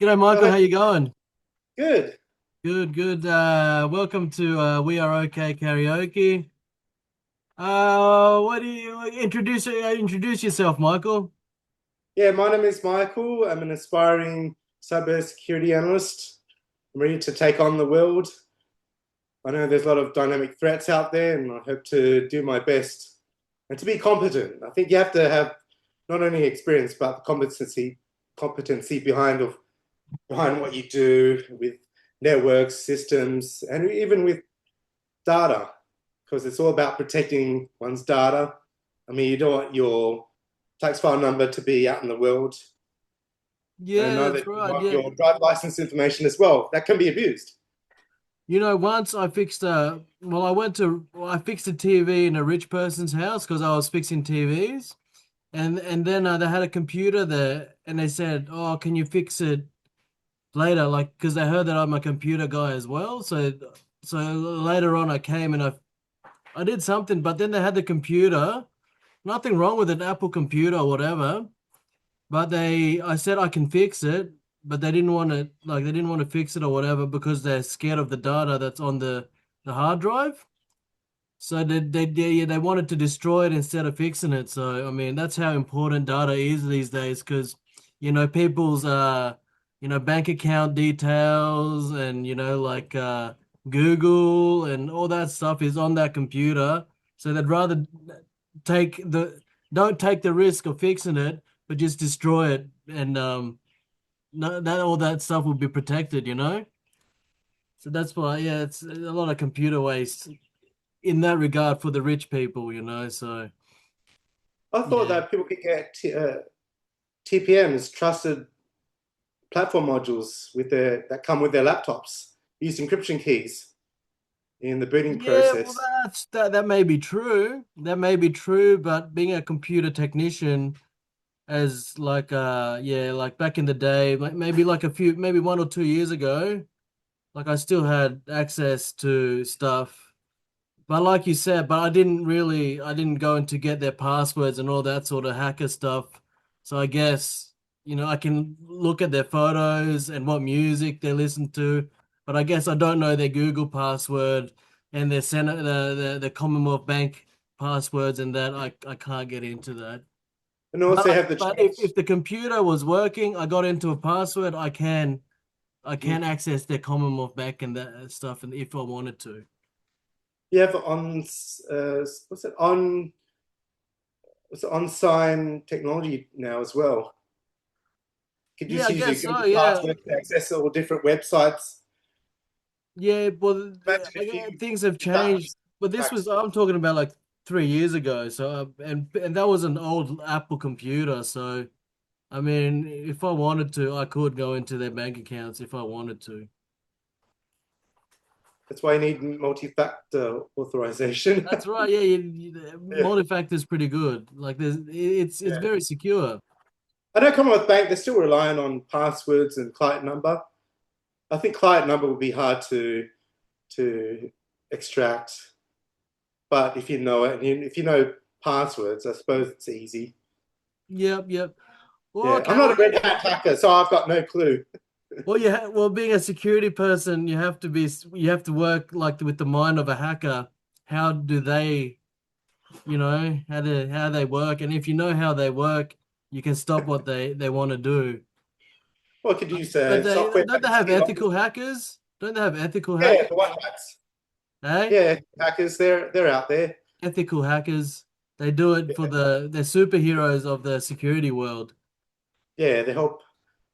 G'day, Michael. How you going? Good. Good, good. Welcome to We Are Okay Karaoke. What do you introduce yourself, Michael? Yeah, my name is Michael. I'm an aspiring cybersecurity analyst. I'm ready to take on the world. I know there's a lot of dynamic threats out there, and I hope to do my best and to be competent. I think you have to have not only experience but the competency behind what you do with networks, systems, and even with data, because it's all about protecting one's data. I mean, you don't want your tax file number to be out in the world. And Yeah, know that's that you right. want Yeah. your driver license information as well. That can be abused. Once I fixed I fixed a TV in a rich person's house because I was fixing TVs, and then they had a computer there, and they said, "Oh, can you fix it later?" Like, because they heard that I'm a computer guy as well. So later on, I came and I did something, but then they had the computer. Nothing wrong with an Apple computer or whatever. But I said I can fix it, but they didn't want to fix it or whatever because they're scared of the data that's on the hard drive. So they wanted to destroy it instead of fixing it. So I mean that's how important data is these days because people's bank account details and Google and all that stuff is on that computer. So they'd rather take the don't take the risk of fixing it, but just destroy it and no, that all that stuff will be protected. So that's why, yeah, it's a lot of computer waste in that regard for the rich people. So I thought yeah, that people could get TPMs, trusted platform modules, that come with their laptops, use encryption keys in the booting yeah. Well, process. that may be true. That may be true, but being a computer technician, as like back in the day, maybe maybe 1 or 2 years ago, like I still had access to stuff. But like you said, I didn't go in to get their passwords and all that sort of hacker stuff. So I guess, I can look at their photos and what music they listen to, but I guess I don't know their Google password and their Senate, the Commonwealth Bank passwords and that. I can't get into that. And But also have the but change. if the computer was working, I got into a password, I Mhm. can access their Commonwealth Bank and that stuff and if I wanted to. You have what's it on sign technology now as well. You could Yeah, just I use your guess so. Google Yeah. password to access all different websites. Yeah, well, Imagine if you things have use that changed. But tax. I'm talking about like 3 years ago. So, and that was an old Apple computer. So, I mean, if I wanted to, I could go into their bank accounts if I wanted to. That's why you need multi-factor authorization. That's right. Yeah, Yeah, multi-factor is pretty good. Like, it's yeah. very secure. I know Commonwealth Bank, they're still relying on passwords and client number. I think client number would be hard to extract, but if you know it, and if you know passwords, I suppose it's easy. Yep, yep. Well, Yeah, I'm okay. not Well, a red hat hacker, so I've got no clue. being a security person, you have to work like with the mind of a hacker. How do they? How they work, and if you know how they work, you can stop what they want to do. Well, I could use But software don't like they have keylogger. ethical hackers? Don't they have ethical Yeah, hackers? the one hacks. Hey, Yeah, hackers, they're out there. ethical hackers. They do it for Yeah, they're superheroes of the security world. yeah, they help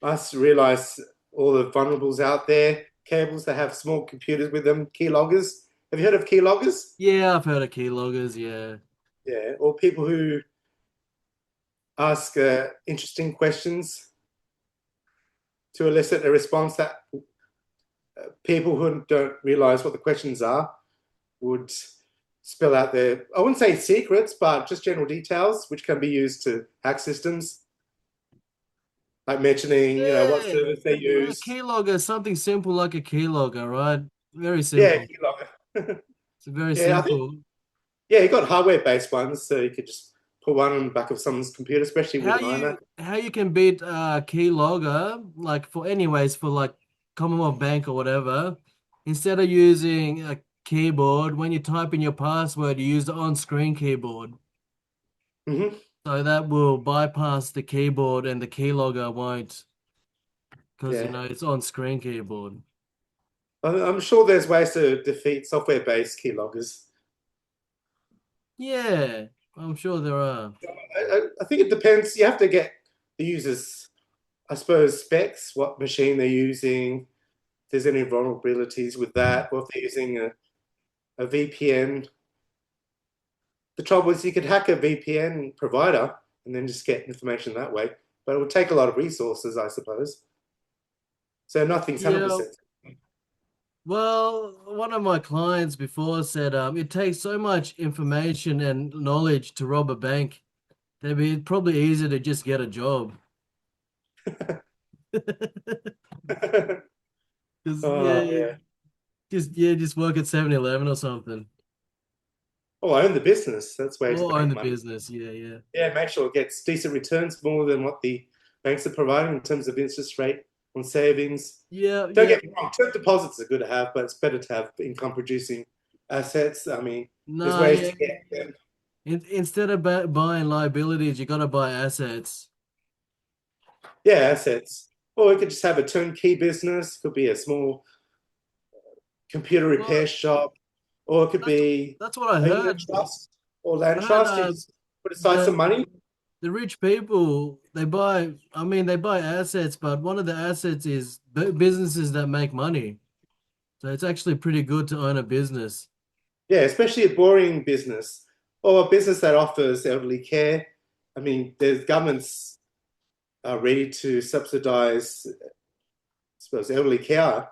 us realize all the vulnerables out there. Cables that have small computers with them, keyloggers. Have you heard of keyloggers? Yeah, I've heard of keyloggers. Yeah, Yeah, or people who ask interesting questions to elicit a response that people who don't realize what the questions are would spill out their, I wouldn't say secrets, but just general details, which can be used to hack systems, like mentioning, what yeah. service they A use. keylogger is something simple like a keylogger, right? Very Yeah, simple. keylogger. It's very Yeah, I think, simple. yeah, you got hardware based ones, so you could just put one on the back of someone's computer, especially with How an iMac. you can beat keylogger like for anyways for like Commonwealth Bank or whatever, instead of using a keyboard, when you type in your password, you use the on-screen keyboard. Hmm. So that will bypass the keyboard and the keylogger won't because Yeah, it's on-screen keyboard. I'm sure there's ways to defeat software-based keyloggers. Yeah, I'm sure there are. I think it depends. You have to get the users, I suppose, specs, what machine they're using, if there's any vulnerabilities with that, or if they're using a VPN. The trouble is you could hack a VPN provider and then just get information that way, but it would take a lot of resources, I suppose. So nothing's Yeah. 100%. Well, one of my clients before said it takes so much information and knowledge to rob a bank. It'd be probably easier to just get a job. Just Oh, yeah. just work at 7-Eleven or something. Oh, I own the business. That's ways to Or own make the money. business. Yeah, yeah. Yeah, make sure it gets decent returns, more than what the banks are providing in terms of interest rate on savings. Yeah, Don't yeah. get me wrong, term deposits are good to have, but it's better to have income producing assets. I mean, there's No, ways yeah. to get them. Instead of buying liabilities, you got to buy assets. Yeah, assets. Or we could just have a turnkey business. Could be a small computer Well, repair shop, or it could that's be that's what I a unit heard. trust or land I heard trust. You just put aside some the money. the rich people they buy. I mean, they buy assets, but one of the assets is businesses that make money. So it's actually pretty good to own a business. Yeah, especially a boring business or a business that offers elderly care. I mean, there's governments are ready to subsidize, I suppose, elderly care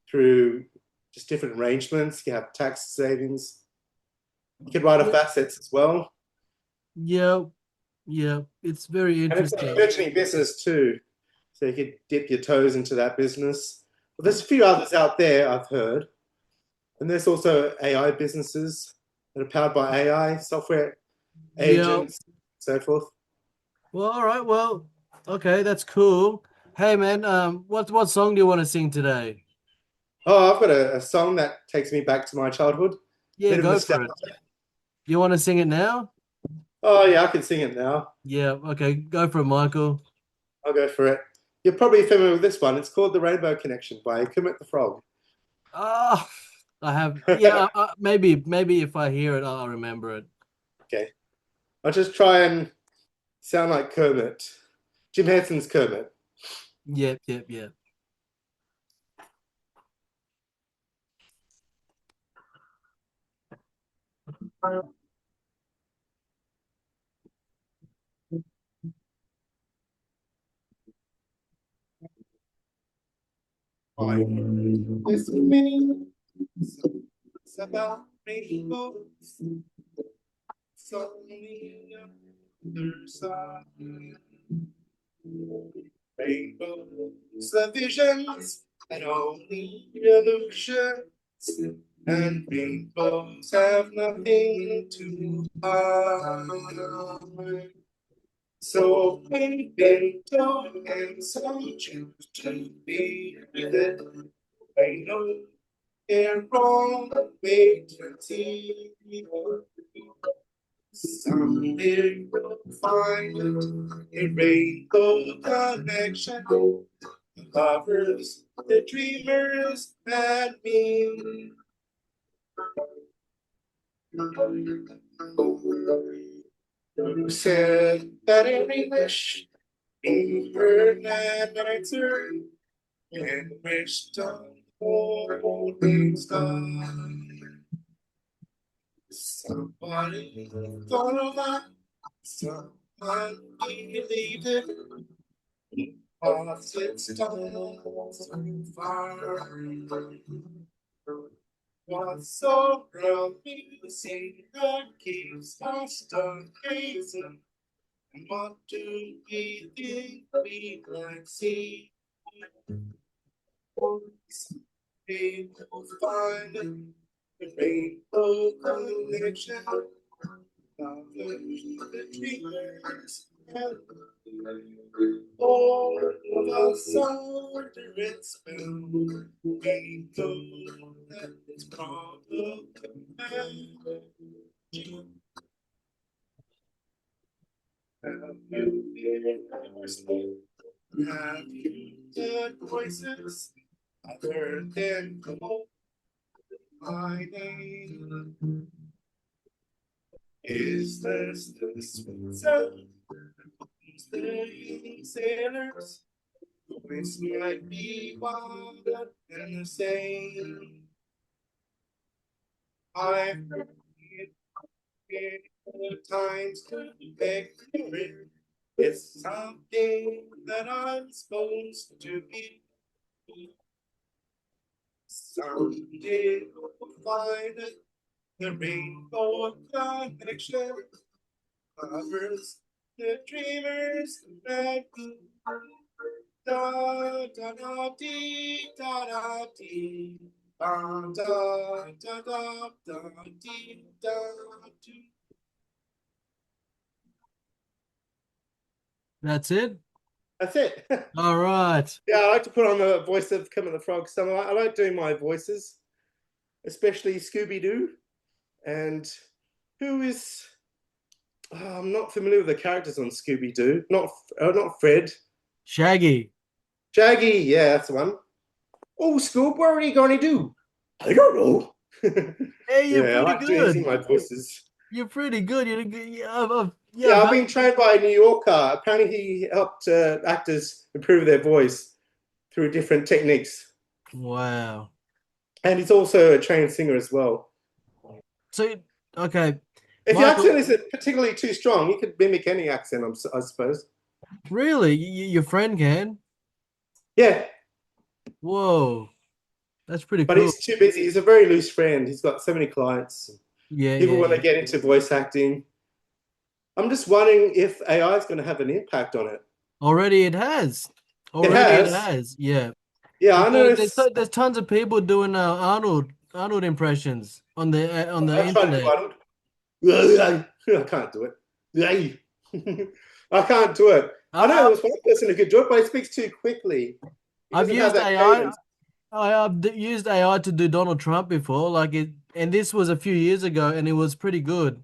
through just different arrangements. You have tax savings. You can write off Yeah, assets as well. yeah, yeah. It's very And it's a interesting. burgeoning business too. So you could dip your toes into that business. But there's a few others out there I've heard. And there's also AI businesses that are powered by AI, software Yeah. agents, so forth. Well, all right. Well, okay, that's cool. Hey, man, what song do you want to sing today? Oh, I've got a song that takes me back to my childhood. Yeah, Bit of go for it. nostalgia. You want to sing it now? Oh yeah, I can sing it now. Yeah. Okay, go for it, Michael. I'll go for it. You're probably familiar with this one. It's called The Rainbow Connection by Kermit the Frog. Oh, I have. Yeah, maybe if I hear it, I'll remember it. Okay. I'll just try and sound like Kermit. Jim Henson's Kermit. Yep, yep, yep. There's so many songs about rainbows, so many others are rainbows, the visions and only illusions, and rainbows have nothing to hide. So we've been told, and some choose to be with it. I know they're wrong, wait to see. Someday we'll find a rainbow connection. The lovers, the dreamers, and me. Who said that every wish be heard and answered, and wished on golden sky. Somebody thought of that, someone believed it, lost its tongue so far. What's so amusing that keeps us stargazing? And what do we think we might see? Someday we'll find the rainbow connection. of the dreamers, and all of us under its spell. We know that it's probably magic. Have you been listening? Have you heard voices other than my name? Is this the sweet sound of the sailors? Voice might be wilder than the same. I've heard it times to beg for it. It's something that I'm supposed to be. Someday we'll find it. The rainbow connection covers the dreamers that da da da dee da da dee da da da da da dee da dee. That's it. That's it. All right. Yeah, I like to put on the voice of Kermit the Frog. So I like doing my voices, especially Scooby Doo. And who is? I'm not familiar with the characters on Scooby Doo. Not Fred. Shaggy. Shaggy. Yeah, that's the one. Oh, Scoop, what are you going to do? I don't know. Hey, you're Yeah, I pretty like using good. my voices. You're pretty good. You're good. Yeah, yeah, Yeah, I've been trained by a New Yorker. Apparently, he helped actors improve their voice through different techniques. wow. And he's also a trained singer as well. So, okay, If your accent Michael, isn't particularly too strong, you could mimic any accent, I suppose. really, your friend can? Yeah, Whoa, that's pretty but cool. he's too busy. He's a very loose friend. He's got so many clients. Yeah, People yeah, want to yeah. get into voice acting. I'm just wondering if AI is going to have an impact on it. Already it has. It Already it has. has. Yeah. Yeah, I noticed. There's tons of people doing Arnold impressions on the I tried to do internet. Arnold. I can't do it. I can't do it. I know there I, was one person who could do it, but he speaks too quickly. He I've doesn't have used that AI. cadence. Used AI to do Donald Trump before, and this was a few years ago, and it was pretty good.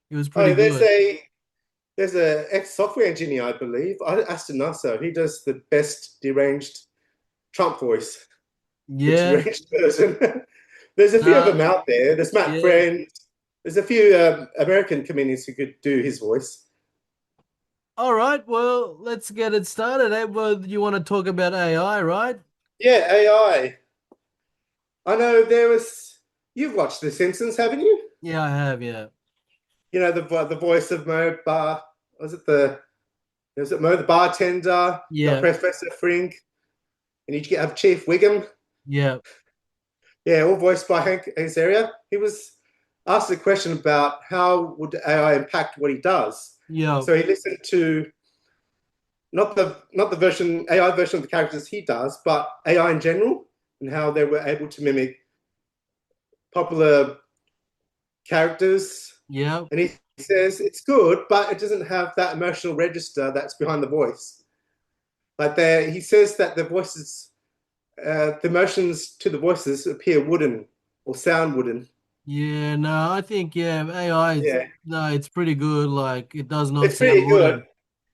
It was pretty Oh, good. there's a ex software engineer, I believe, Aston Nassau. He does the best deranged Trump voice, the Yeah. deranged version. There's a few of them Nah. out there. There's Matt Yeah. Friend. There's a few American comedians who could do his voice. All right. Well, let's get it started. Well, you want to talk about AI, right? Yeah, AI. I know there was. You've watched The Simpsons, haven't you? Yeah, I have. Yeah. You know the voice of Mo Bar. Was it Mo the bartender? You got Yeah. Professor Frink, and you have Chief Wiggum. Yeah. Yeah, all voiced by Hank Azaria. He was asked a question about how would AI impact what he does. Yeah. So he listened to not the version AI version of the characters he does, but AI in general, and how they were able to mimic popular characters. Yeah. And he says it's good, but it doesn't have that emotional register that's behind the voice. Like there, he says that the voices, the emotions to the voices appear wooden or sound wooden. Yeah. No, I think AI. Yeah, No, it's pretty good. Like it does not it's sound pretty good. wooden.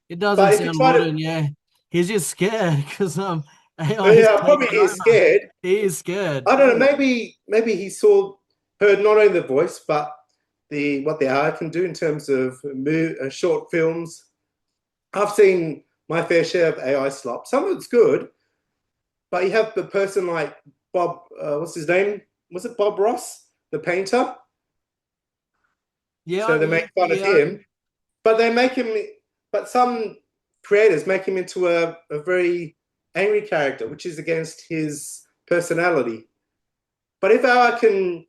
It doesn't But if you sound try to, wooden. Yeah. He's just scared because AI is yeah, probably taking he is over. scared. He is scared. I don't know. Maybe he heard not only the voice but the what the AI can do in terms of short films. I've seen my fair share of AI slop. Some of it's good, but you have the person like Bob. What's his name? Was it Bob Ross, the painter? Yeah. So they make fun of Yeah. him, but they make him. But some creators make him into a very angry character, which is against his personality. But if AI can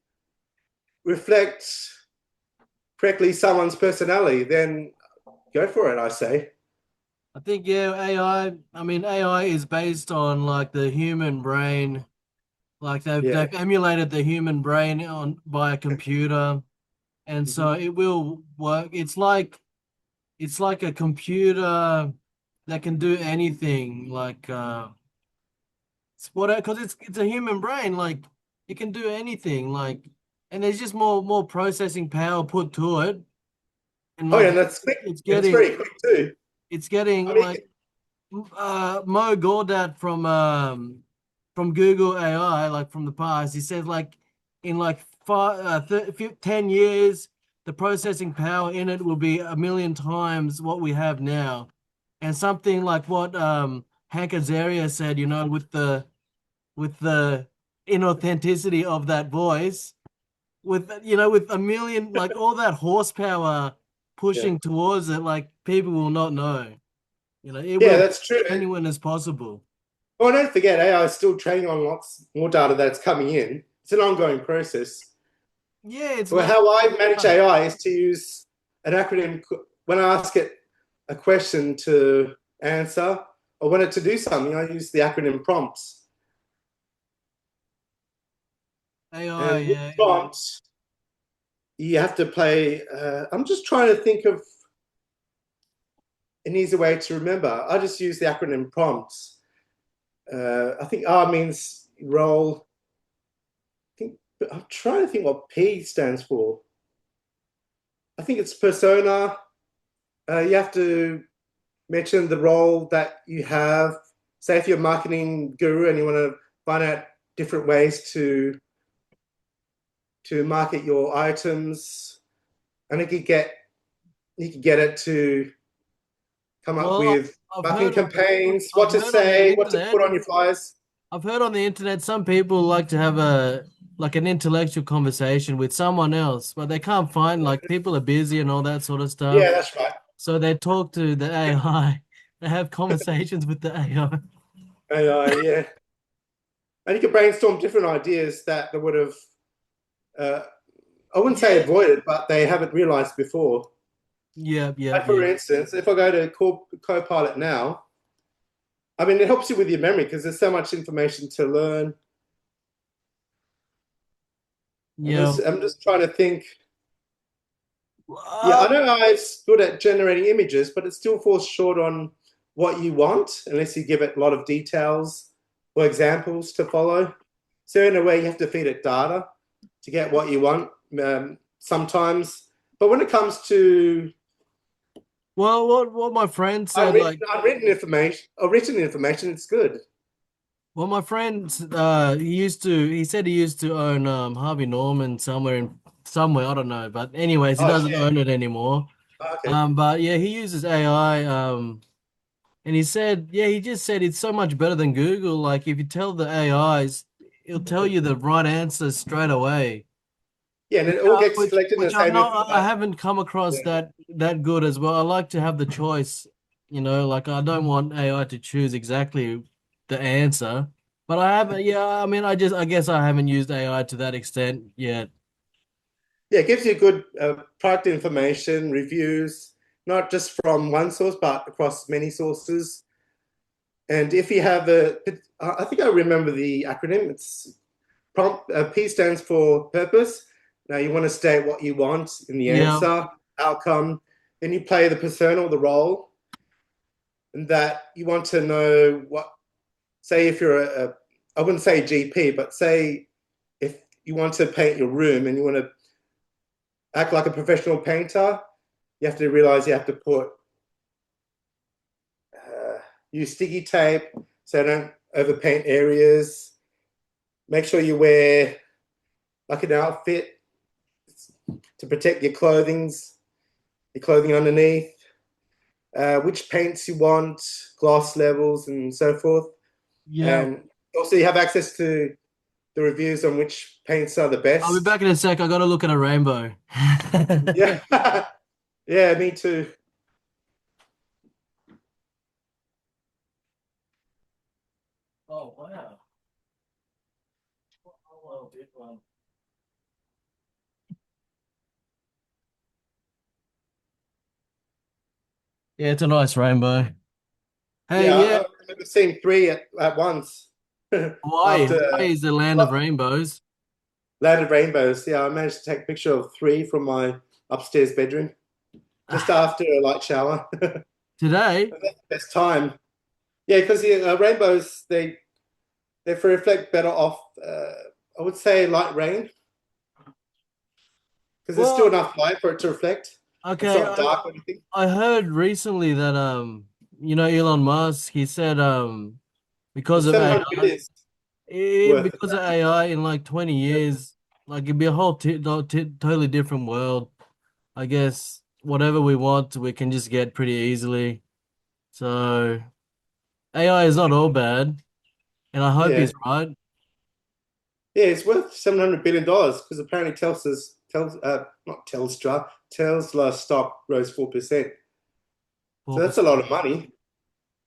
reflect correctly someone's personality, then go for it, I say. I think AI. I mean, AI is based on like the human brain. Like Yeah, they've emulated the human brain on by a computer. and so Mhm. it will work. It's like a computer that can do anything. Like it's what because it's a human brain. Like it can do anything. Like and there's just more processing power put to it, and Oh yeah, like and that's quick, it's and it's getting very quick too. it's I getting mean, like Mo Gaudat from Google AI, like from the past, he said like in like 10 years, the processing power in it will be a million times what we have now. And something like what Hank Azaria said, with the inauthenticity of that voice, with a million like all that horsepower yeah, pushing towards it, like people will not know. It yeah, will be that's true. genuine as possible. Oh, don't forget, AI is still training on lots more data that's coming in. It's an ongoing process. Yeah, it's Well, learning how I all the manage time. AI is to use an acronym when I ask it a question to answer, or when it to do something. I use the acronym prompts. AI, And with yeah. prompts, you have to play. I'm just trying to think of an easy way to remember. I just use the acronym prompts. I think R means role. Think, I'm trying to think what P stands for. I think it's persona. You have to mention the role that you have. Say if you're a marketing guru and you want to find out different ways to market your items, and you could get it to come up Well, with I've marketing heard campaigns, I've what to heard on the say, what to internet. put on your flyers. I've heard on the internet some people like to have an intellectual conversation with someone else, but they can't find like people are busy and all that sort of stuff. Yeah, that's right. So they talk to the AI. They have conversations with the AI. AI, yeah. And you could brainstorm different ideas that they would have, uh, I wouldn't say Yeah. avoided, but they haven't realized before. Yep, yep, Like, for yep. instance, if I go to Copilot now, I mean, it helps you with your memory because there's so much information to learn. Yep. I'm just trying to think. Yeah, Uh, I know it's good at generating images, but it still falls short on what you want unless you give it a lot of details or examples to follow. So in a way, you have to feed it data to get what you want sometimes. But when it comes to well, what my friend said, like, unwritten information or written information, it's good. well, my friend, he said he used to own Harvey Norman somewhere, I don't know, but anyways, he Oh, doesn't share. own it anymore. Okay. But yeah, he uses AI. And he said, yeah, he just said it's so much better than Google. Like if you tell the AIs, it'll tell you the right answer straight away. Yeah, and Which, it all I- gets which, collected in the which I've same not, I information. haven't come across Yeah. that good as well. I like to have the choice, like I don't want AI to choose exactly the answer. But I haven't, yeah, I mean, I guess I haven't used AI to that extent yet. Yeah, it gives you good product information, reviews, not just from one source, but across many sources. And if you have I think I remember the acronym. It's prompt. P stands for purpose. Now you want to state what you want in the Yeah, answer, outcome. Then you play the persona or the role, and that you want to know what. Say if you're I wouldn't say GP, but say if you want to paint your room and you want to act like a professional painter, you have to realize you have to put uh, use sticky tape so don't overpaint areas. Make sure you wear like an outfit to protect your clothing underneath. Which paints you want, gloss levels, and so forth. yeah. And also, you have access to the reviews on which paints are the I'll be best. back in a sec. I gotta look at a rainbow. Yeah, yeah, me too. Oh wow. Oh, big one. Yeah, it's a nice rainbow. Hey, Yeah, yeah, I remember seeing three at once Hawaii. after. Hawaii is the land of Well, rainbows. Land of rainbows. Yeah, I managed to take a picture of three from my upstairs bedroom just after a light shower. Today? That's the best time. Yeah, because the rainbows they reflect better off. I would say light rain because there's still Well, enough light for it to reflect. It's okay, not dark or anything. I heard recently that Elon Musk, he said because It's of 700 AI, billion worth of because of that. AI in like 20 years, like it'd be a whole totally different world. I guess whatever we want, we can just get pretty easily. So AI is not all bad, and I hope Yeah, he's right. yeah, it's worth $700 billion because apparently not Tesla stock rose 4%. So that's a 4%. lot of money.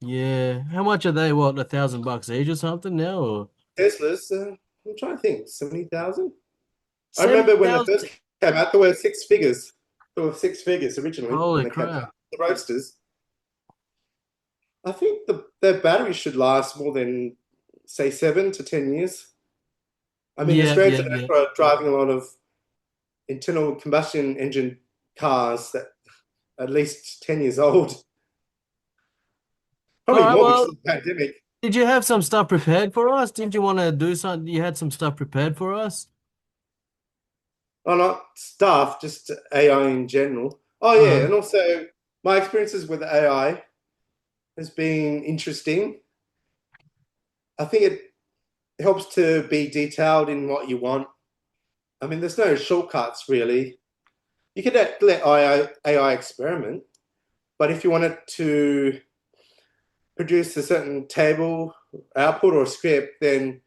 Yeah. How much are they? What, $1,000 each or something now? Or Tesla's, I'm trying to think, 70,000. I remember when they 70,000? first came out, there were six figures. There were six figures originally when Holy they came crap. out. The Roadsters. I think their batteries should last more than, say, 7 to 10 years. I mean, Yeah, Australians yeah, are known yeah. for driving a lot of internal combustion engine cars that are at least 10 years old. All Probably right, more because well, of the pandemic. did you have some stuff prepared for us? Didn't you want to do something? You had some stuff prepared for us? Oh, not staff, just AI in general. Oh, yeah. Uh, And also, my experiences with AI has been interesting. I think it helps to be detailed in what you want. I mean, there's no shortcuts really. You could let AI experiment, but if you want it to produce a certain table output or script, then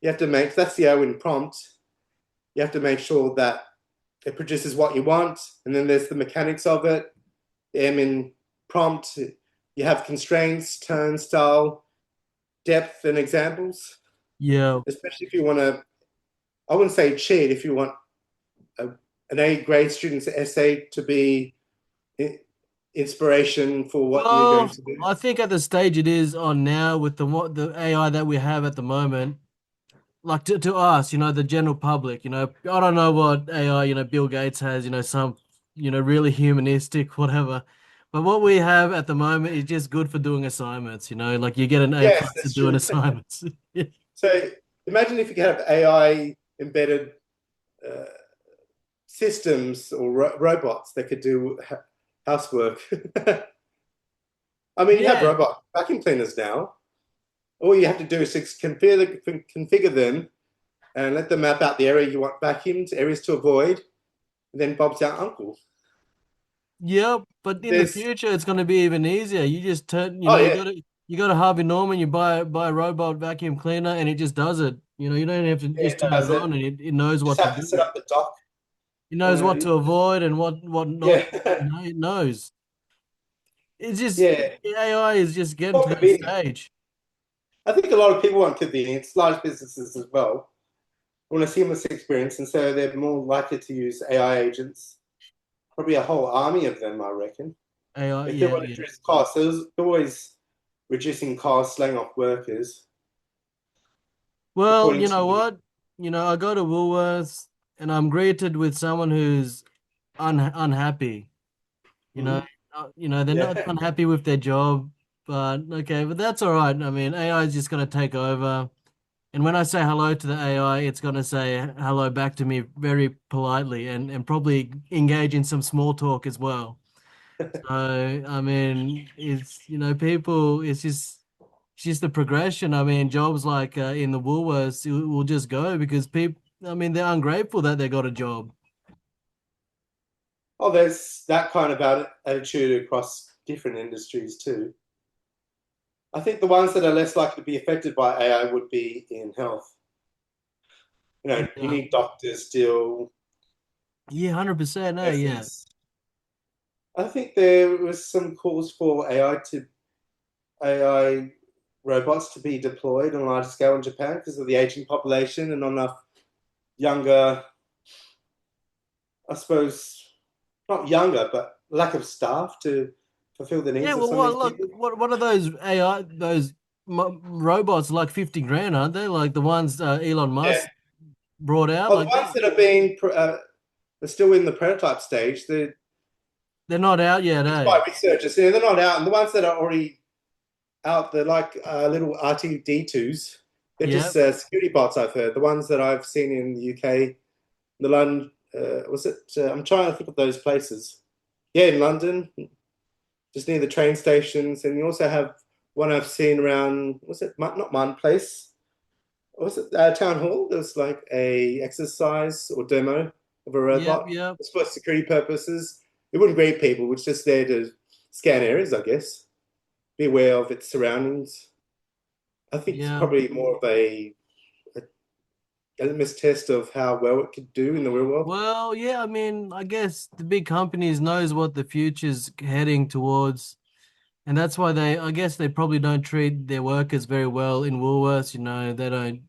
you have to make that's the O in prompt. You have to make sure that it produces what you want, and then there's the mechanics of it. The M in prompt, you have constraints, turn, style, depth, and examples. yeah. Especially if you want to, I wouldn't say cheat. If you want a, an A grade student's essay to be inspiration for what you're going Well, to do. I think at the stage it is on now with the AI that we have at the moment, like to us, the general public, I don't know what AI, Bill Gates has, some, really humanistic, whatever. But what we have at the moment is just good for doing assignments, like you get an A Yes, plus for that's doing true. assignments. So imagine if you could have AI embedded uh, systems or robots that could do housework. I mean, you have Yeah. robot vacuum cleaners now. All you have to do is just configure them and let them map out the area you want vacuumed, areas to avoid, and then Bob's our uncle. Yep, but in the There's, future it's going to be even easier. You just turn, oh you yeah, got to Harvey Norman, you buy a robot vacuum cleaner and it just does it. You don't have to yeah, just it turn does it it. on and it knows Just what to have to set do. up the dock. It knows what to avoid and what not, Yeah, it knows. It's just yeah. AI is just getting More to that convenient. stage. I think a lot of people want convenience, large businesses as well, want a seamless experience, and so they're more likely to use AI agents. Probably a whole army of them, I reckon. AI, If they yeah, want to yeah. reduce costs, there's always reducing costs, laying off workers, Well, according you to know the. what? I go to Woolworths and I'm greeted with someone who's unhappy. You know, Mhm. they're not Yeah. unhappy with their job, but okay, but that's all right. I mean, AI is just going to take over. And when I say hello to the AI, it's going to say hello back to me very politely and probably engage in some small talk as well. So, I mean, people, it's just the progression. I mean, jobs like in the Woolworths will just go because people, I mean, they're ungrateful that they got a job. Oh, there's that kind of attitude across different industries too. I think the ones that are less likely to be affected by AI would be in health. You Yeah, need doctors still, yeah, 100%. Yeah. nurses. I think there was some calls for AI robots to be deployed on a large scale in Japan because of the aging population and not enough younger, I suppose, not younger, but lack of staff to fulfill the Yeah, needs of well, some of what these look, people. what are those AI those robots like 50 grand, aren't they? Like the ones Elon Yeah, Musk. brought out. Oh, the Like ones that have been are still in the prototype stage. They're they're not out yet, used eh? by researchers. Yeah, they're not out, and the ones that are already out, they're like little RTD2s. They're just Yep. security bots. I've heard the ones that I've seen in the UK, the London. Was it? I'm trying to think of those places. Yeah, in London, just near the train stations, and you also have one I've seen around. Was it not Martin Place? Was it Town Hall? There was like a exercise or demo of a Yep. robot. Yep. It's for security purposes. It wouldn't greet people. It's just there to scan areas, I guess. Be aware of its surroundings. I think it's Yeah. probably more of a litmus test of how well it could do in the real world. Well, yeah, I mean, I guess the big companies knows what the future's heading towards, and that's why I guess they probably don't treat their workers very well in Woolworths, they don't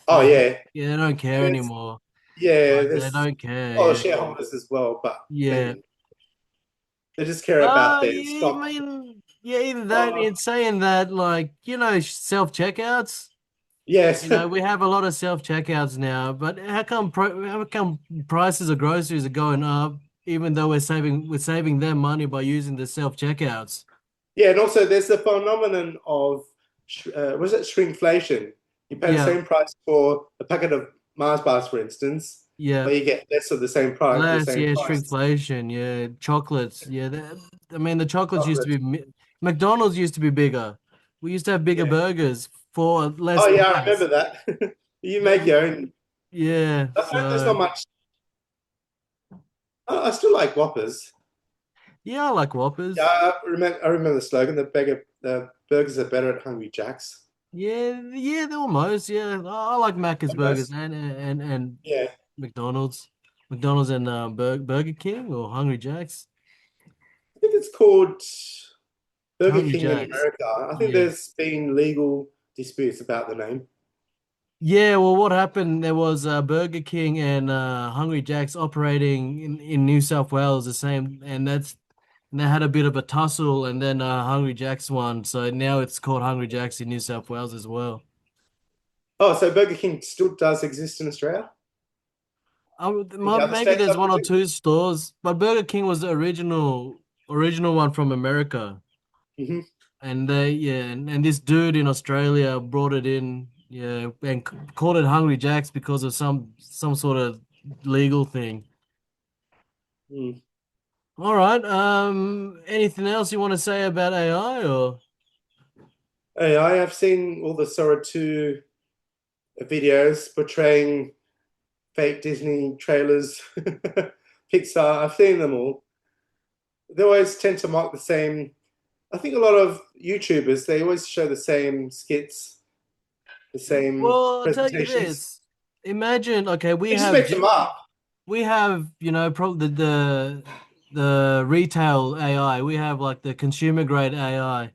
Oh yeah, yeah, they don't care there's anymore. yeah, Like they there's don't care, a lot of yeah. shareholders as well, but Yeah. they just care about their Yeah, I stock. mean, yeah, either that, Uh, it's saying that, like, self-checkouts. yes, We have a lot of self-checkouts now, but how come prices of groceries are going up even though we're saving them money by using the self-checkouts? yeah, and also there's the phenomenon of was it shrinkflation? You pay the Yeah, same price for a packet of Mars bars, for instance, yeah. but you get less of the same product for the Less, same yeah, price. shrinkflation, yeah, chocolates, yeah. I mean, the chocolates used to Chocolate. be McDonald's used to be bigger. We used to have bigger Yeah. burgers for less Oh yeah, I price. remember that. You make But your own. yeah, I heard there's not so much. I still like Whoppers. yeah, I like Yeah, Whoppers. I remember the slogan. The burgers are better at Hungry Jack's. Yeah, yeah, they're almost. Yeah, I like Macca's burgers Almost. and Yeah, McDonald's, McDonald's and Burger King or Hungry Jack's. I think it's called Burger Hungry King in Jack's. America. I think Yeah. there's been legal disputes about the name. Yeah, well, what happened? There was Burger King and Hungry Jack's operating in New South Wales, the same, and they had a bit of a tussle, and then Hungry Jack's won, so now it's called Hungry Jack's in New South Wales as well. Oh, so Burger King still does exist in Australia? In the other Maybe states, there's I one or presume? two stores, but Burger King was the original one from America. Hmm. And and this dude in Australia brought it in, yeah, and called it Hungry Jacks because of some sort of legal thing. Mm. All right. Anything else you want to say about AI or? Hey, I have seen all the Sora 2 videos portraying fake Disney trailers, Pixar. I've seen them all. They always tend to mock the same. I think a lot of YouTubers, they always show the same skits, the same Well, I'll tell you presentations. this. Imagine, okay, It just makes them up. we have, probably the retail AI. We have like the consumer grade AI.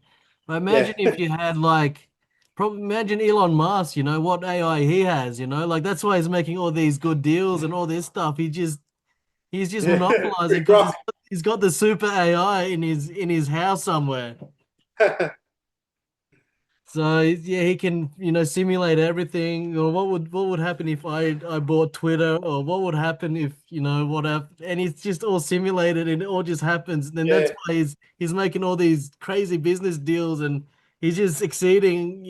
But Yeah. imagine if you had like, probably imagine Elon Musk, what AI he has, like that's why he's making all these good deals and all this stuff. He's just Yeah. monopolizing Rick because Ross. he's got the super AI in his house somewhere. So yeah, he can, simulate everything. Or what would happen if I bought Twitter, or what would happen if, and it's just all simulated and it all just happens. Then that's Yeah. why he's making all these crazy business deals and he's just succeeding,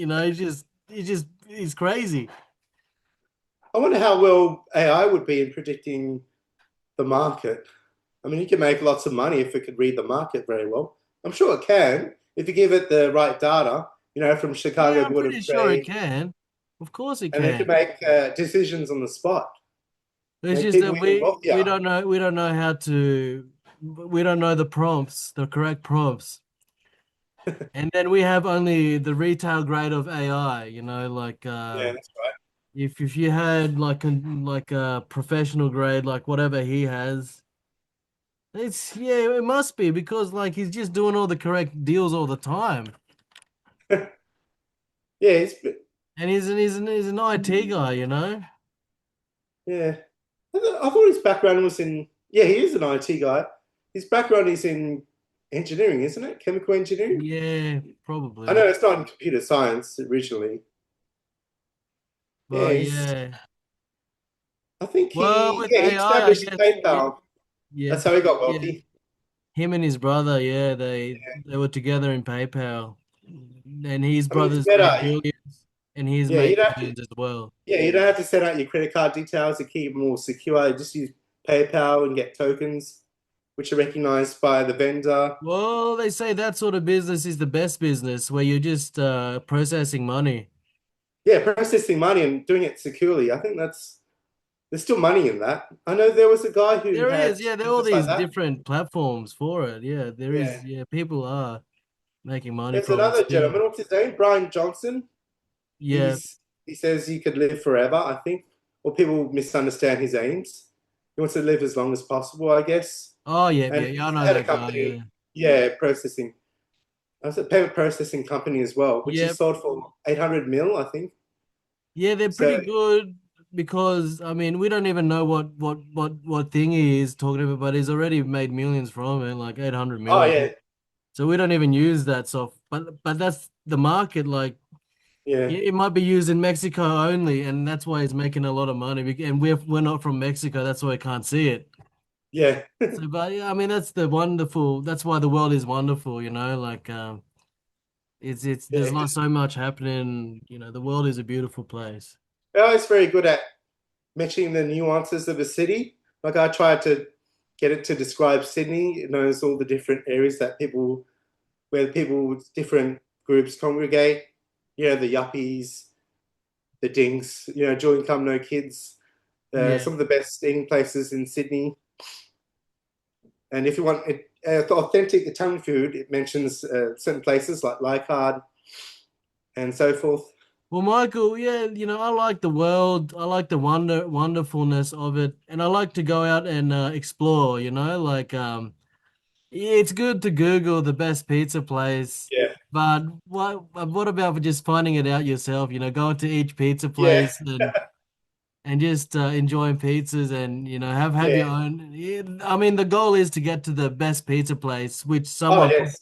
he's crazy. I wonder how well AI would be in predicting the market. I mean, you can make lots of money if it could read the market very well. I'm sure it can if you give it the right data, from Yeah, Chicago I'm Board pretty of sure it Trade, can. Of course it and it can can. make decisions on the spot, It's just people that even we wealthier. don't know we don't know the prompts, the correct prompts. And then we have only the retail grade of AI, like Yeah, that's right. if you had like a professional grade, like whatever he has, it must be because like he's just doing all the correct deals all the time. Yeah, And he's an IT guy. yeah. I thought his background was in. Yeah, he is an IT guy. His background is in engineering, isn't it? Chemical engineering. Yeah, I probably. know it's not in computer science originally. Yeah, But he's yeah. I think Well, he with yeah he AI, I established guess, yeah, PayPal. yeah, That's how he got yeah. wealthy. Him and his brother, yeah, they were together in PayPal, and his I mean, it's brothers made better. billions, and he's Yeah, made you don't have to. billions as well. Yeah, you don't have to send out your credit card details to keep them all secure. You just use PayPal and get tokens, which are recognized by the vendor. Well, they say that sort of business is the best business where you're just processing money. Yeah, processing money and doing it securely. I think that's there's still money in that. I know there was a guy who There had is, yeah, there are all business like these that. different platforms for it. Yeah, there Yeah. is, yeah, people are making money There's from it another still. gentleman, what's his name? Brian Johnson. Yeah. He says you could live forever, I think. Or people misunderstand his aims. He wants to live as long as possible, I guess. Oh, yeah, And yeah, yeah, I he's know had a that guy. Yeah. company, yeah, processing. I was a payment processing company as well, which he Yep. sold for 800 mil, I think. Yeah, they're pretty So, good because I mean we don't even know what thing he is talking about, but he's already made millions from it, like 800 oh million. yeah, So we don't even use that soft, but that's the market. Like yeah, yeah, it might be used in Mexico only, and that's why he's making a lot of money. And we're not from Mexico, that's why I can't see it. yeah, So, but yeah, I mean that's the wonderful. That's why the world is wonderful, you know. Like it's yeah. there's not so much happening. You know, the world is a beautiful place. I was very good at mentioning the nuances of a city. Like I tried to get it to describe Sydney. It knows all the different areas that people, where people with different groups congregate. You know, the yuppies, the dinks, you know, dual income, no kids. Yeah. Some of the best eating places in Sydney. And if you want authentic Italian food, it mentions certain places like Leichhardt and so forth. Well, Michael, yeah, you know, I like the world. I like the wonderfulness of it, and I like to go out and explore. You know, like yeah, it's good to Google the best pizza place, Yeah, but what about for just finding it out yourself? You know, going to each pizza yeah, place and just enjoying pizzas and you know have yeah. your own. Yeah, I mean, the goal is to get to the best pizza place, which Oh, someone yes.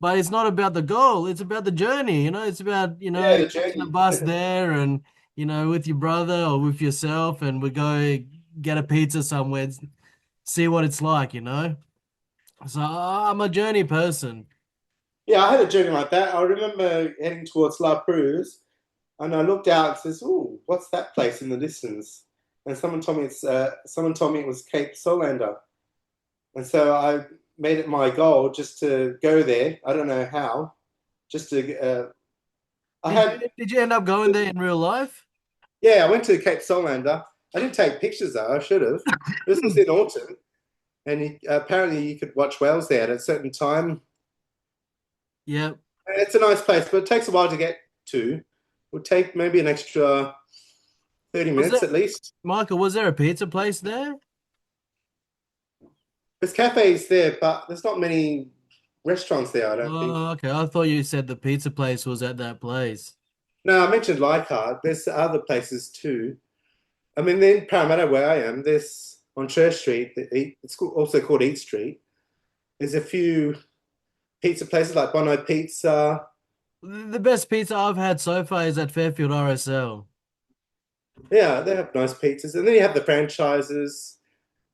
but it's not about the goal. It's about the journey. You know, it's about, you Yeah, know, the catching a journey. bus there and, you know, with your brother or with yourself and we go get a pizza somewhere, see what it's like, you know? So I'm a journey person. Yeah, I had a journey like that. I remember heading towards La Cruz, and I looked out and says, "Oh, what's that place in the distance?" And someone told me it was Cape Solander, and so I made it my goal just to go there. I don't know how, just to. I had Did you end up going there in real life? Yeah, I went to Cape Solander. I didn't take pictures though. I should have. This was in autumn, and apparently you could watch whales there at a certain time. Yeah. It's a nice place, but it takes a while to get to. It would take maybe an extra 30 Was minutes there, at least. Michael, was there a pizza place there? There's cafes there, but there's not many restaurants there, I don't think. Oh, okay. I thought you said the pizza place was at that place. No, I mentioned Leichhardt. There's other places too. I mean, in Parramatta, where I am, there's on Church Street, also called Eat Street. There's a few pizza places like Bono Pizza. The best pizza I've had so far is at Fairfield RSL. Yeah, they have nice pizzas. And then you have the franchises.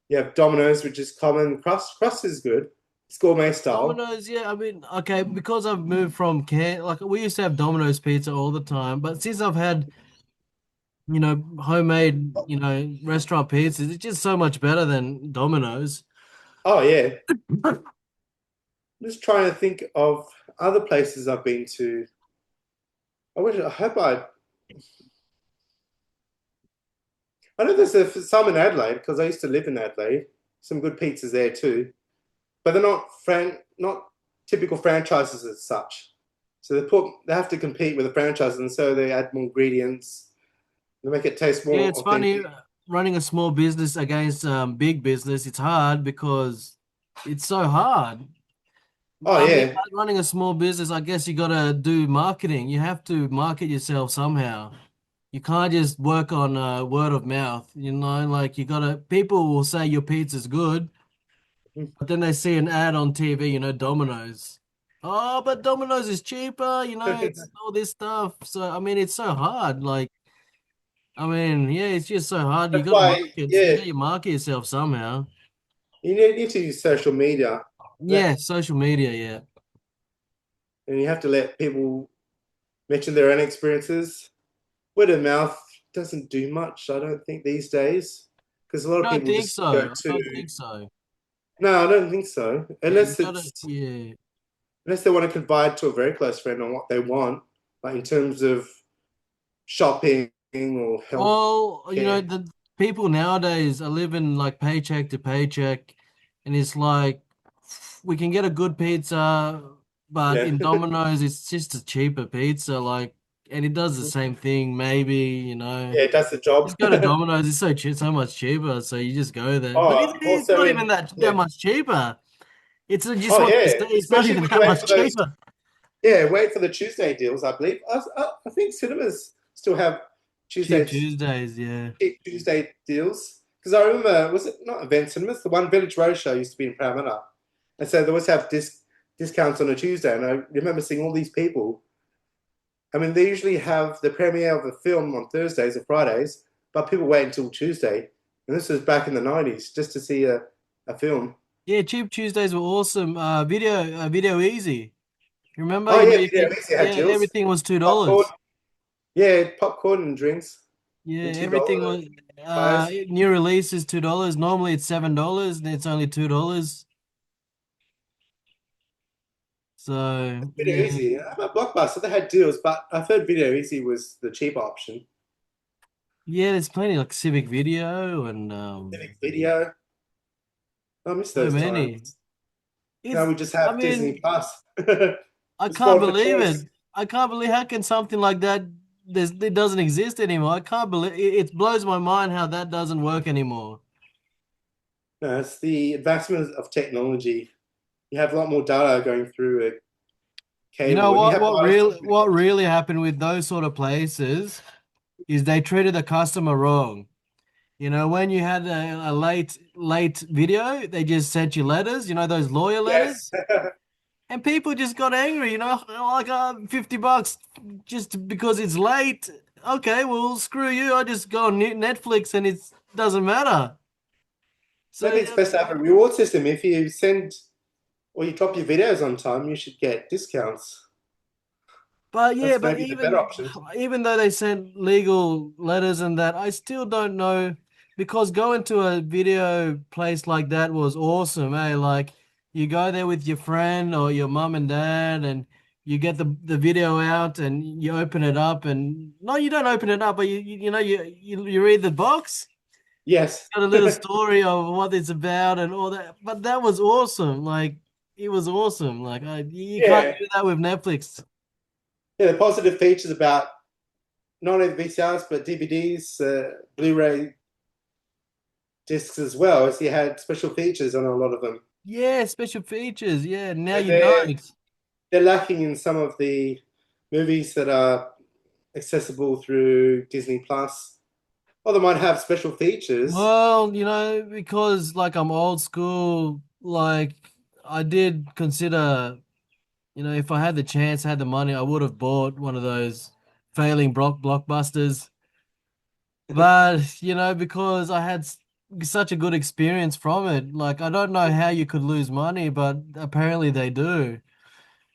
You have Domino's, which is common. Crust is good. It's gourmet style. Domino's, yeah, I mean, okay, because I've moved from Can like we used to have Domino's pizza all the time, but since I've had, you know, homemade, you know, restaurant pizzas, it's just so much better than Domino's. Oh, yeah. I'm just trying to think of other places I've been to. I hope I know there's some in Adelaide because I used to live in Adelaide. Some good pizzas there too, but they're not typical franchises as such. So they have to compete with the franchises, and so they add more ingredients. They make it taste Yeah, more it's funny authentic. running a small business against big business. It's hard because it's so hard. Oh I mean, yeah, running a small business, I guess you gotta do marketing. You have to market yourself somehow. You can't just work on word of mouth, you know, like you gotta, people will say your pizza's good, but then they see an ad on TV, you know, Domino's. Oh, but Domino's is cheaper, you know, it's all this stuff. So, I mean, it's so hard. Like, I mean, yeah, it's just so hard. You That's got to why, market. You yeah, got to market yourself somehow. you need to use social media. Yeah, Let social media. Yeah. and you have to let people mention their own experiences. Word of mouth doesn't do much, I don't think, these days, because a lot I of don't people think just so. go I to. don't think so. No, I don't think so. Yeah, you Unless gotta. it's Yeah. unless they want to confide to a very close friend on what they want, like in terms of shopping or health Well, care. the people nowadays are living like paycheck to paycheck, and it's like we can get a good pizza, but Yeah, in Domino's it's just a cheaper pizza, like, and it does the same thing. Maybe, yeah, it does the job. just go to Domino's. It's so cheap, so much cheaper. So you just go there, but Oh, it's also not even in that yeah. much cheaper. It's just Oh what they yeah, say. It's not especially even when you that wait much for those. cheaper. Yeah, wait for the Tuesday deals. I believe. I think cinemas still have Cheap Tuesday Tuesdays, yeah. cheap Tuesday deals. Because I remember, was it not Event Cinemas? The one Village Roadshow used to be in Parramatta, and so they always have discounts on a Tuesday. And I remember seeing all these people. I mean, they usually have the premiere of a film on Thursdays or Fridays, but people wait until Tuesday. And this was back in the 90s just to see a film. Yeah, cheap Tuesdays were awesome. Video easy. Remember, Oh, yeah, you Video could, Easy had yeah, deals. everything was two Popcorn. dollars. Yeah, popcorn and drinks Yeah, and everything $2 was fries. new release is $2. Normally it's $7, and it's only $2. So Video yeah, Easy. I'm a Blockbuster. They had deals, but I've heard Video Easy was the cheap option. yeah, there's plenty like Civic Video and Civic Video. I miss so those times. many. Now It's we just I have Disney mean, Plus. I We're can't spoiled for believe it. choice. I can't believe how can something like that it doesn't exist anymore. I can't believe it blows my mind how that doesn't work anymore. No, it's the advancement of technology. You have a lot more data going through a You know cable, and you have wireless what communication. really happened with those sort of places is they treated the customer wrong. When you had a late video, they just sent you letters, those lawyer Yes. letters, and people just got angry, like $50 just because it's late. Okay, well, screw you. I just go on Netflix and it doesn't matter. So Maybe it's yeah, best to have a reward system. If you send or you drop your videos on time, you should get discounts. but yeah, That's but maybe the better even option. even though they sent legal letters and that, I still don't know because going to a video place like that was awesome, eh? Like you go there with your friend or your mum and dad and you get the video out and you open it up and no, you don't open it up, but you read the box, Yes. got a little story of what it's about and all that. But that was awesome. Like it was awesome. Like you can't Yeah. do that with Netflix. Yeah, the positive features about not only VCRs but DVDs, Blu-ray discs as well, as you had special features on a lot of them. Yeah, special features. Yeah, now And you they're don't. they're lacking in some of the movies that are accessible through Disney Plus. Or they might have special features. Well, because like I'm old school, like I did consider, if I had the chance, had the money, I would have bought one of those failing blockbusters. But, because I had such a good experience from it, like I don't know how you could lose money, but apparently they do.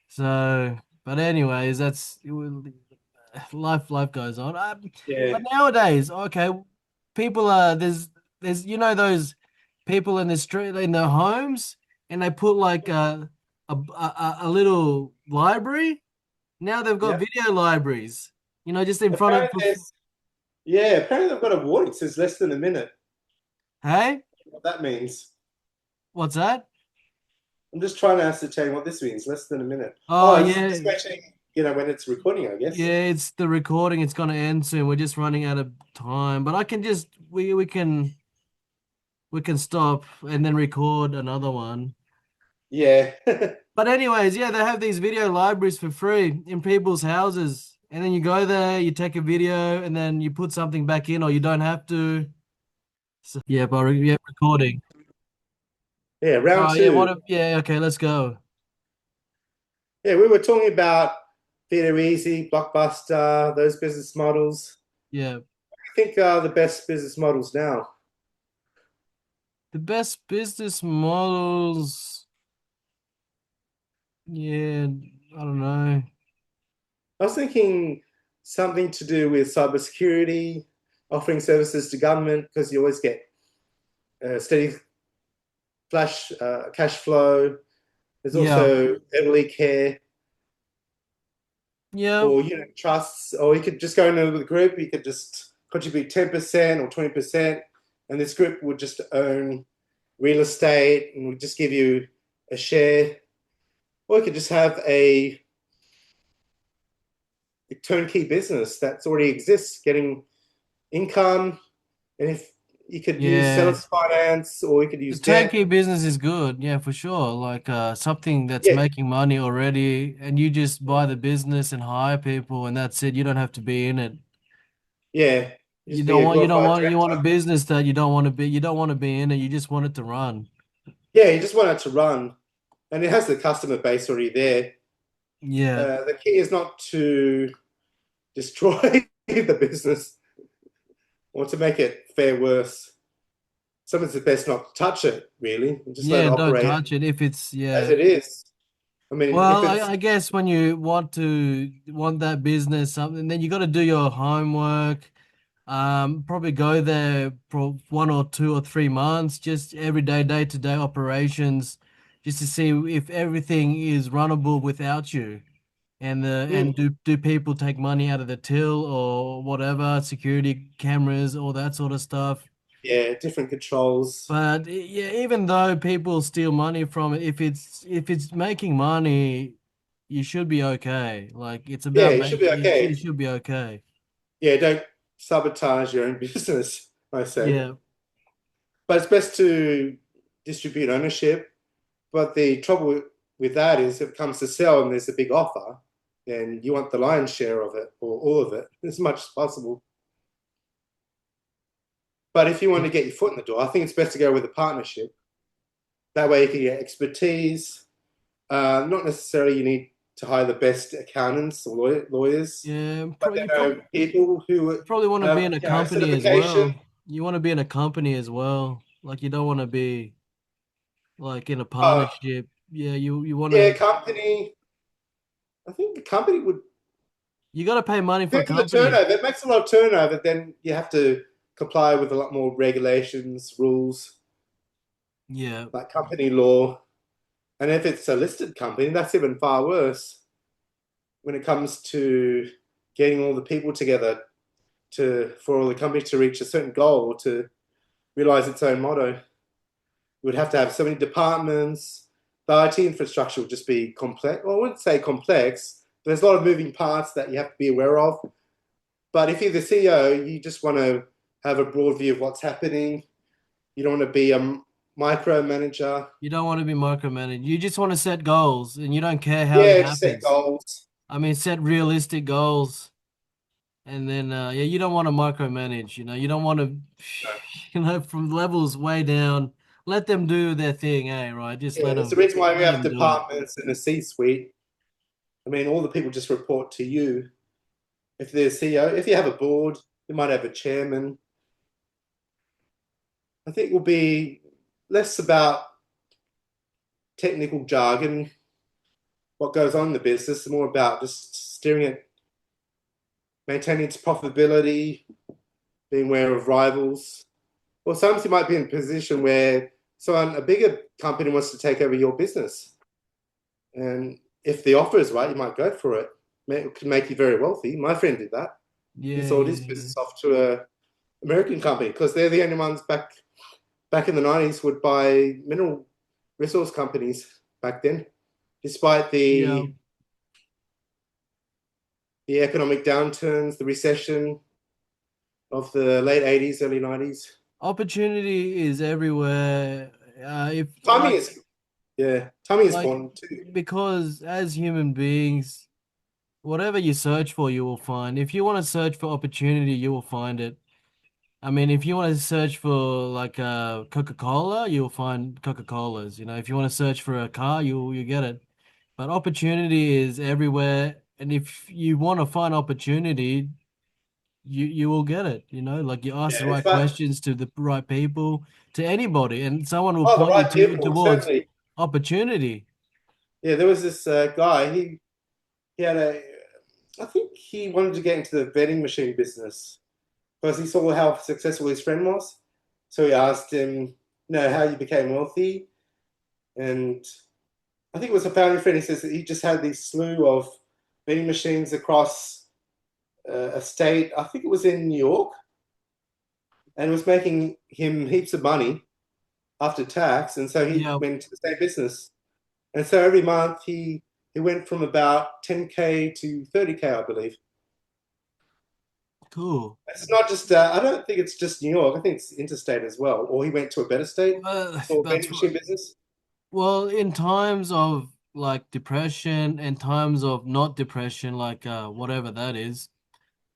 So, but anyways, that's life goes on. Yeah. But nowadays, okay, people are there's those people in the street in their homes, and they put like a little library. Now they've got Yeah. video libraries. Just in front of. Apparently there's yeah, apparently they've got a warning. It says less than a minute. Hey, What that means. what's that? I'm just trying to ascertain what this means. Less than a minute. Oh Oh, it's yeah, just mentioning, when it's recording, I guess. yeah. It's the recording. It's gonna end soon. We're just running out of time, but I can just we can stop and then record another one. Yeah. But anyways, yeah, they have these video libraries for free in people's houses. And then you go there, you take a video, and then you put something back in, or you don't have to. So, yeah, but yeah, recording. Yeah, round Oh yeah, two. yeah, okay, let's go. Yeah, we were talking about Theatre Easy, Blockbuster, those business models. Yeah. think are the best business models now? The best business models, yeah, I don't know. I was thinking something to do with cybersecurity, offering services to government because you always get steady flash cash flow. There's Yeah, also elderly care yeah, or unit trusts, or you could just go into the group. You could just contribute 10% or 20%, and this group would just own real estate and would just give you a share. Or you could just have a turnkey business that already exists, getting income. And if you could use yeah. seller's finance or you could The use debt. turnkey business is good, yeah, for sure. Like something that's Yeah, making money already, and you just buy the business and hire people, and that's it. You don't have to be in it. yeah. You Just be don't a want glorified you want a director. business that you don't want to be in it. You just want it to run. Yeah, you just want it to run. And it has the customer base already there. Yeah. The key is not to destroy the business or to make it fare worse. Sometimes it's best not to touch it, really, and just let it Yeah, don't operate touch it if it's as yeah. it is. I mean, if Well, it's, I guess when you want that business something, then you got to do your homework. Probably go there for 1 or 2 or 3 months, just every day to day operations, just to see if everything is runnable without you. And mm, do people take money out of the till or whatever, security cameras, all that sort of stuff. yeah, different controls. But yeah, even though people steal money from it, if it's making money, you should be okay. Like it's Yeah, about you should be it okay. should be okay. Yeah, don't sabotage your own business, I say. Yeah. But it's best to distribute ownership. But the trouble with that is if it comes to sell and there's a big offer, then you want the lion's share of it or all of it as much as possible. But if you want to get your foot in the door, I think it's best to go with a partnership. That way you can get expertise. Not necessarily you need to hire the best accountants or lawyers, Yeah, but you there are people who probably want to be have in a company as certification. well. You want to be in a company as well. Like you don't want to be like in a Uh, partnership. Yeah, you want yeah, to company. I think the company would you got to pay money for a depends on the company. turnover. It makes a lot of turnover. Then you have to comply with a lot more regulations, rules, Yeah. like company law. And if it's a listed company, that's even far worse when it comes to getting all the people together to for all the company to reach a certain goal or to realize its own motto. You would have to have so many departments. The IT infrastructure would just be complex. Well, I wouldn't say complex. But there's a lot of moving parts that you have to be aware of. But if you're the CEO, you just want to have a broad view of what's happening. You don't want to be a micromanager. You don't want to be micromanaged. You just want to set goals and you don't care how it Yeah, just set happens. goals. I mean, set realistic goals. And then, yeah, you don't want to micromanage, you don't want to, from levels way down, let them do their thing, right? Just Yeah, there's the reason why we let have them do it. departments and a C-suite. I mean, all the people just report to you. If they're CEO, if you have a board, you might have a chairman. I think it will be less about technical jargon, what goes on in the business, more about just steering it, maintaining its profitability, being aware of rivals. Or sometimes you might be in a position where someone, a bigger company wants to take over your business. And if the offer is right, you might go for it. It could make you very wealthy. My friend did that. He Yeah, sold his yeah. business off to a American company because they're the only ones back in the 90s would buy mineral resource companies back then, despite Yeah. the economic downturns, the recession of the late 80s, early 90s. Opportunity is everywhere. If Timing is yeah, timing is like, important too. because as human beings, whatever you search for, you will find. If you want to search for opportunity, you will find it. I mean, if you want to search for like Coca-Cola, you'll find Coca-Colas. If you want to search for a car, you get it. But opportunity is everywhere, and if you want to find opportunity, you will get it. You know, like you ask Yeah, the it's right like, questions to the right people, to anybody, and someone will oh, the point you right to people, towards certainly. opportunity. Yeah, there was this guy. He had a. I think he wanted to get into the vending machine business because he saw how successful his friend was. So he asked him, how you became wealthy, and I think it was a family friend. He says that he just had this slew of vending machines across a state. I think it was in New York, and it was making him heaps of money after tax. And so he Yeah, went into the same business. And so every month he went from about 10K to 30K, I believe. cool. It's not just. I don't think it's just New York. I think it's interstate as well. Or he went to a better state for That's vending right. machine business. Well, in times of like depression and times of not depression, like whatever that is,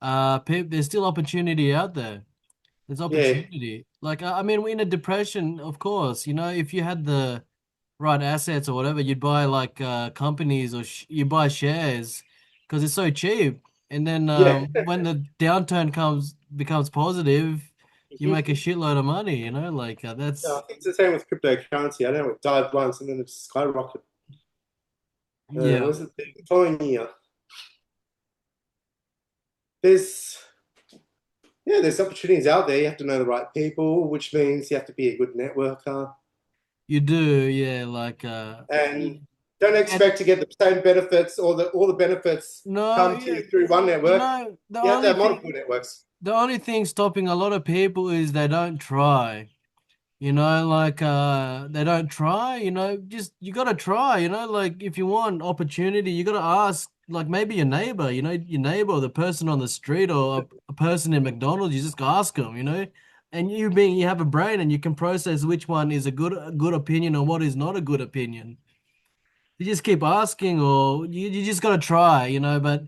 there's still opportunity out there. There's Yeah, opportunity. Like I mean, in a depression, of course, you know, if you had the right assets or whatever, you'd buy like companies or sh you buy shares because it's so cheap. And then yeah. when the downturn becomes positive, you make a Mhm. shitload of money, you know, like Yeah, I that's think it's the same with cryptocurrency. I know it died once and then it skyrocketed. yeah. Was it the following year? There's there's opportunities out there. You have to know the right people, which means you have to be a good networker. You do, yeah, like And don't and expect to get the same benefits or the all the benefits no, come to yeah, you through one you network. know, You have to have multiple networks. the only thing stopping a lot of people is they don't try. You know, like they don't try, you know, just you gotta try, you know, like if you want opportunity, you gotta ask like maybe your neighbor, you know, your neighbor or the person on the street or a person in McDonald's, you just ask them, you know. And you have a brain and you can process which one is a good opinion or what is not a good opinion. You just keep asking or you just gotta try, you know, but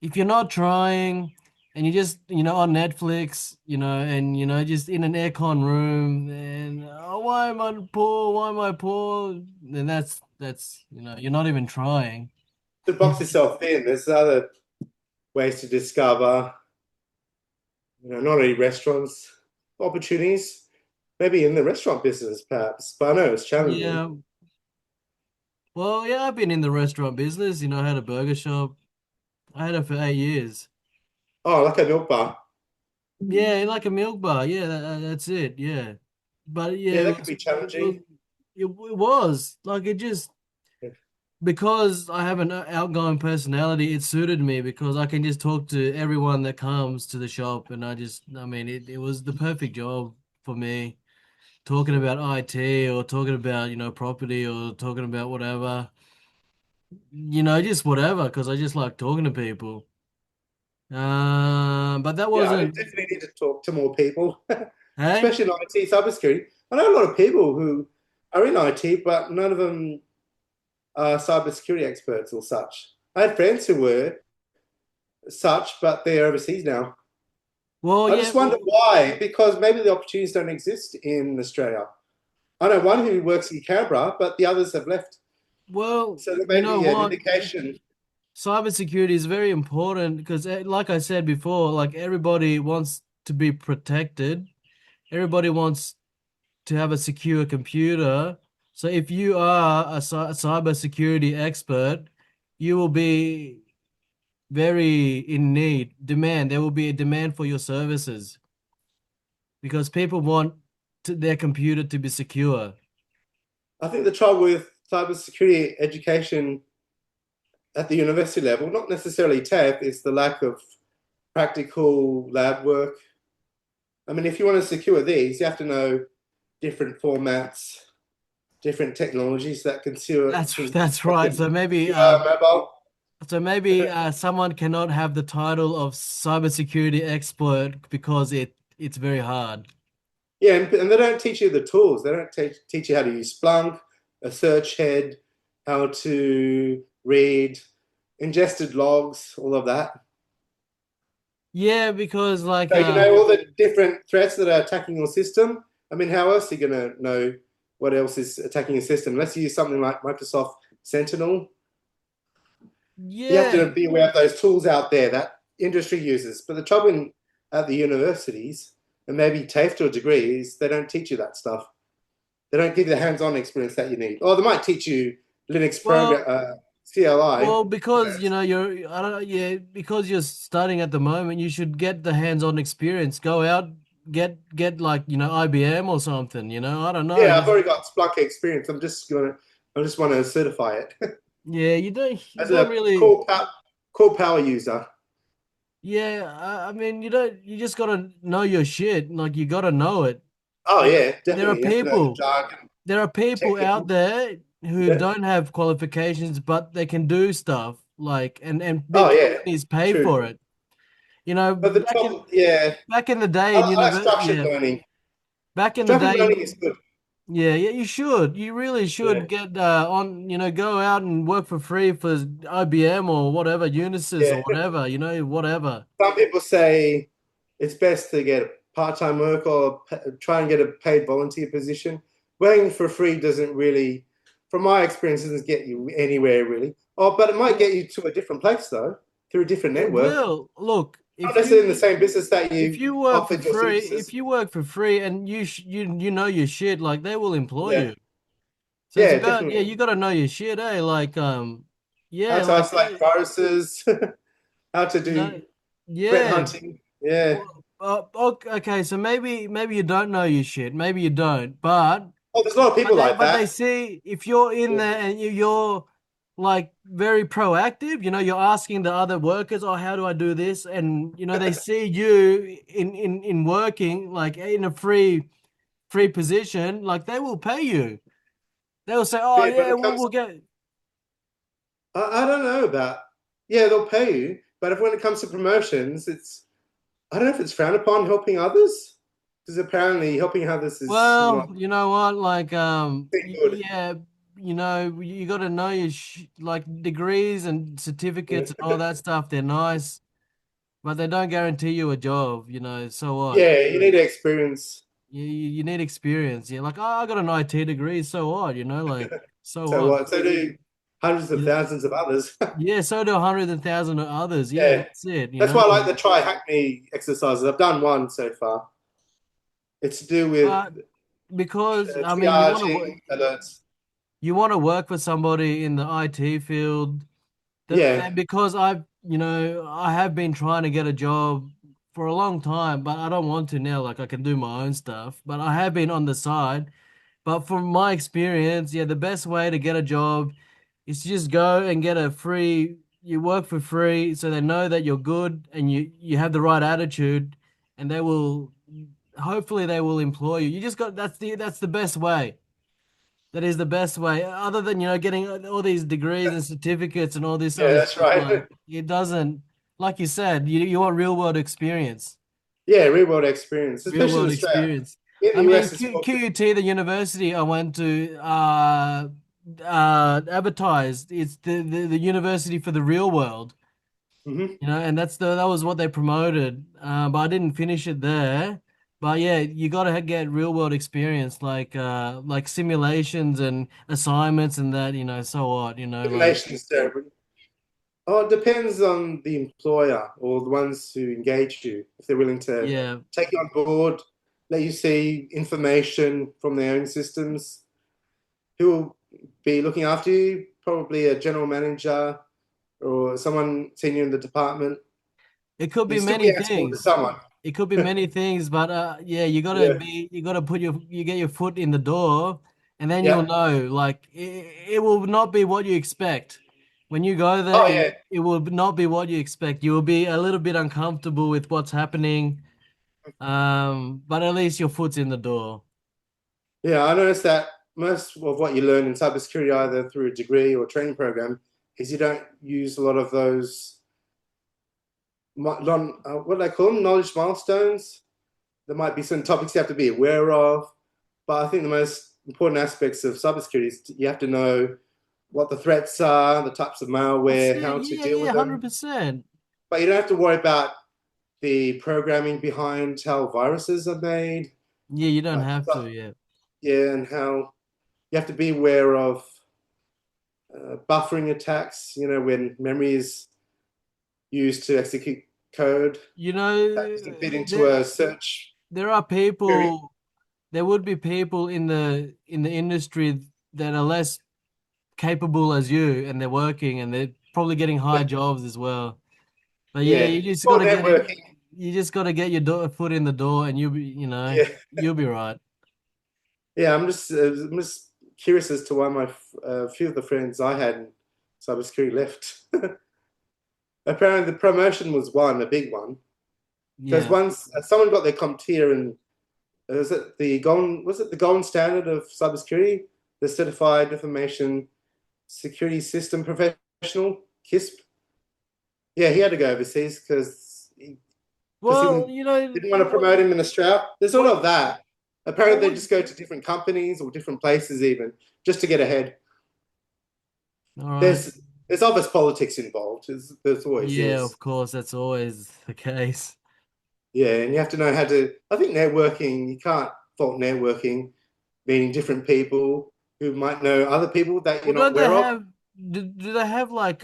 if you're not trying and you just on Netflix and just in an aircon room and oh, why am I poor, why am I poor, then that's you're not even trying. To box yourself in, there's other ways to discover, not only restaurants, opportunities, maybe in the restaurant business, perhaps. But I know it's challenging. Yeah, well, yeah, I've been in the restaurant business. I had a burger shop. I had it for 8 years. Oh, like a milk bar. Yeah, like a milk bar. Yeah, that's it. Yeah, but yeah, Yeah, that could be challenging. it was like it just because I have an outgoing personality, it suited me because I can just talk to everyone that comes to the shop, and I mean, it was the perfect job for me. Talking about IT or talking about, property or talking about whatever, just whatever, because I just like talking to people. But that Yeah, I wasn't, definitely need to talk to more people, hey? especially in IT cybersecurity. I know a lot of people who are in IT, but none of them are cybersecurity experts or such. I had friends who were such, but they're overseas now. Well, I yeah, just wonder why, because maybe the opportunities don't exist in Australia. I know one who works in Canberra, but the others have left. well, So there you may know be an what? indication. Cybersecurity is very important because, like I said before, like everybody wants to be protected. Everybody wants to have a secure computer. So if you are a cybersecurity expert, you will be very in need, demand. There will be a demand for your services because people want their computer to be secure. I think the trouble with cybersecurity education at the university level, not necessarily TAFE, is the lack of practical lab work. I mean, if you want to secure these, you have to know different formats, different technologies that That's that right. can secure mobile. So maybe someone cannot have the title of cybersecurity expert because it's very hard. Yeah, and they don't teach you the tools. They don't teach you how to use Splunk, a search head, how to read ingested logs, all of that. Yeah, because like So you know all the different threats that are attacking your system. I mean, how else are you going to know what else is attacking your system? Unless you use something like Microsoft Sentinel. You have yeah, to be aware of those tools out there that industry uses. But the trouble in at the universities and maybe TAFE or degrees, they don't teach you that stuff. They don't give you the hands-on experience that you need. Or they might teach you Linux program, Well, CLI. well, because you know you're, I don't know, yeah, because you're starting at the moment, you should get the hands-on experience. Go out, get like IBM or something. I don't know. Yeah, I've Just already got Splunk experience. I just want to certify it yeah, you as don't a really. core power user. Yeah, I mean, you don't. You just gotta know your shit. Like you gotta know it. Oh There, yeah, there are definitely. You have to know the people. jargon, There are people out technical. there who Yeah. don't have qualifications, but they can do stuff like and Oh big yeah, companies pay true. for it. You know, But the back in trouble, yeah, back in the day in I like university, structured yeah, learning. back in the Structured day, learning is good. yeah, yeah, you should. You really Yeah, should get go out and work for free for IBM or whatever, Unisys or yeah. whatever, whatever. Some people say it's best to get part-time work or try and get a paid volunteer position. Working for free doesn't really, from my experience, doesn't get you anywhere really. Oh, but it might Well, get you to a different place though, through a different it network. will. Look, Not necessarily in the same business that if you you work for offered your free, services. if you work for free and you know your shit, like they will employ Yeah, you. So it's yeah, about, yeah, definitely. you got to know your shit, eh? Like How yeah, to like isolate viruses, how to do threat yeah. hunting. Yeah. Well, okay, so maybe you don't know your shit. Maybe you don't, Oh, there's a lot of but people they like but that. they see if you're in Yeah. there and you're like very proactive, you're asking the other workers, "Oh, how do I do this?" And they see you in working like in a free position, like they will pay you. They will say, "Oh, Yeah, but yeah, it we'll comes get." I don't know about. Yeah, they'll pay you, but if when it comes to promotions, it's I don't know if it's frowned upon helping others because apparently helping others is not Well, you know what? Like, good. yeah, you got to know your like degrees and certificates and Yeah, all that stuff. They're nice, but they don't guarantee you a job. So what? yeah, you need to experience. You need experience. You're like, oh, I got an IT degree. So what? Like, so So what? what? So do hundreds of You know, thousands of others. yeah. So do 100,000 of others. Yeah, Yeah, that's it. that's why I like the try hack me exercises. I've done one so far. It's to do with But because I mean, triaging alerts. you want to work for somebody in the IT field. Yeah, And because I have been trying to get a job for a long time, but I don't want to now. Like I can do my own stuff, but I have been on the side. But from my experience, yeah, the best way to get a job is to just go and get a free, you work for free, so they know that you're good and you have the right attitude, and hopefully they will employ you. You just got that's the best way. That is the best way. Other than, getting all these degrees and certificates and all this yeah, other that's shit, like right. it doesn't, like you said, you want real world experience. Yeah, real world experience, Real especially in world Australia. experience. In I the mean, US, it's more. QUT, the university I went to, advertised it's the university for the real world, Mhm. and that was what they promoted. But I didn't finish it there. But yeah, you got to get real world experience, like simulations and assignments and that, so what, like Simulation is terrible. Oh, it depends on the employer or the ones who engage you, if they're willing to yeah, take you on board, let you see information from their own systems. Who will be looking after you? Probably a general manager or someone senior in the department. it could be You'll still many be answerable to things. someone. It could be many things, but yeah, Yeah. you gotta you get your foot in the door, and then you'll Yeah. know. Like it will not be what you expect. When you go there, Oh, yeah. it will not be what you expect. You will be a little bit uncomfortable with what's happening. But at least your foot's in the door. Yeah. I noticed that most of what you learn in cybersecurity, either through a degree or training program, is you don't use a lot of those, what do they call them? Knowledge milestones. There might be some topics you have to be aware of, but I think the most important aspects of cybersecurity is you have to know what the threats are, the types of That's malware, it. how to Yeah, deal yeah, with them. 100%. But you don't have to worry about the programming behind how viruses are made, Yeah, you don't like have to. Yeah. yeah, and how you have to be aware of buffering attacks. You know, when memory is used to execute code You that doesn't know, fit into a search there are query. people, there would be people in the industry that are less capable as you, and they're working, and they're probably getting high jobs as well. But yeah, Yeah, you it's just got called to get it. networking. You just got to get your foot in the door, and you'll be, Yeah, you'll be right. yeah. I'm just curious as to why my few of the friends I had in cybersecurity left. Apparently, the promotion was one, a big one, because Yeah. once someone got their CompTIA and was it the golden standard of cybersecurity, the Certified Information Security System Professional, KISP. Yeah, he had to go overseas because he Well, didn't want to promote him in Australia. There's all what of that. what Apparently, they would? just go to different companies or different places even just to get ahead. All right. There's obvious politics involved. There's always Yeah, is. of course, that's always the case. Yeah, and you have to know how to. I think networking. You can't fault networking, meeting different people who might know other people that Well, you're not don't they aware of. have? Do they have like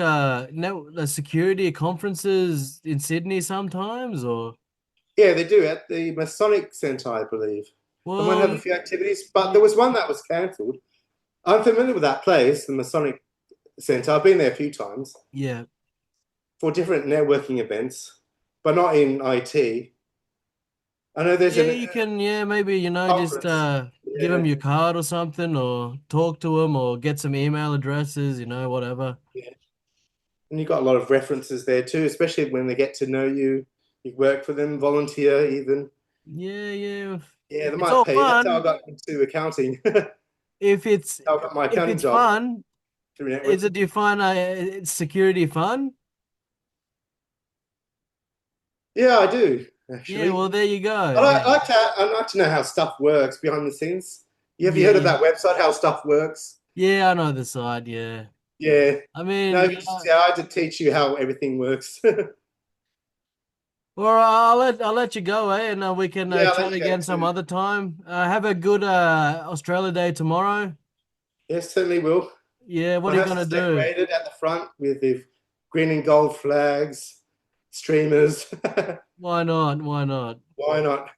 security conferences in Sydney sometimes, or? Yeah, they do at the Masonic Centre, I believe. They might Well, have a few activities, but there y- was one that was cancelled. I'm familiar with that place, the Masonic Centre. I've been there a few times yeah. for different networking events, but not in IT. I know there's Yeah, a you can, yeah, maybe, just conference. give them Yeah, your card or something, or talk to them, or get some email addresses, whatever. yeah. And you've got a lot of references there too, especially when they get to know you. You work for them, volunteer even. Yeah, yeah. Yeah, they It's might all pay you. That's how I fun got into accounting. That's if it's how I got my if accounting it's job fun. through Is networking. it, do you find security fun? Yeah, I do Yeah, actually. well, there you I go. like, I like to know how stuff works behind the scenes. Have you Yeah, heard of yeah, that website, How Stuff Works? yeah. I know the side. Yeah, Yeah. I No, mean, yeah, I had to teach you how everything works. well, I'll let you go, and we can Yeah, I'll chat let you go again some too. other time. Have a good Australia Day tomorrow. Yes, certainly will. Yeah, what My are you house gonna is do? decorated at the front with the green and gold flags, streamers. Why not? Why not? Why not?